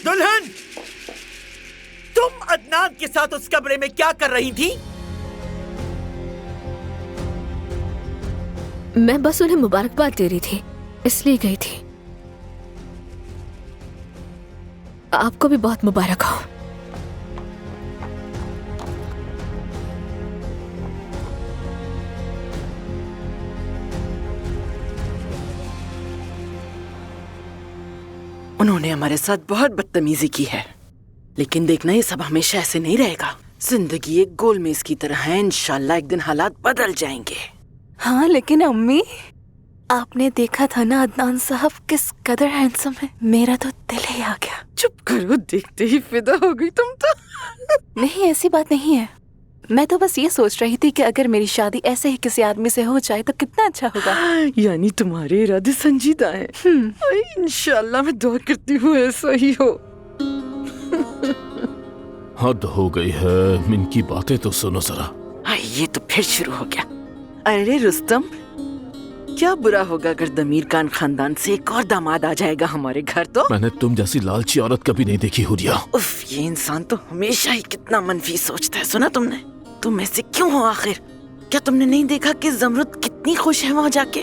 दुल्हन, तुम अदनान के साथ उस कमरे में क्या कर रही थी? मैं बस उन्हें मुबारकबाद दे रही थी, इसलिए गई थी। आपको भी बहुत मुबारक हो। उन्होंने हमारे साथ बहुत बदतमीजी की है, लेकिन देखना ये सब हमेशा ऐसे नहीं रहेगा। जिंदगी एक गोल मेज की तरह है, इंशाल्लाह एक दिन हालात बदल जाएंगे। हाँ लेकिन अम्मी, आपने देखा था ना अदनान साहब किस कदर हैंडसम है। मेरा तो दिल ही आ गया। चुप करो, देखते ही फिदा हो गई तुम तो। नहीं ऐसी बात नहीं है, मैं तो बस ये सोच रही थी कि अगर मेरी शादी ऐसे ही किसी आदमी से हो जाए तो कितना अच्छा होगा। यानी तुम्हारे इरादे संजीदा हैं। इंशाल्लाह मैं दुआ करती हूँ ऐसा ही हो। हद हो गई है, इनकी बातें तो सुनो जरा। ये तो फिर शुरू हो गया। अरे रुस्तम, क्या बुरा होगा अगर दमीर खान खानदान से एक और दामाद आ जाएगा हमारे घर तो? मैंने तुम जैसी लालची औरत कभी नहीं देखी हुरिया। उफ, ये इंसान तो हमेशा ही कितना मनफी सोचता है। सुना तुमने? तुम ऐसे क्यों हो आखिर? क्या तुमने नहीं देखा कि जमरुद कितनी खुश है वहाँ जाके?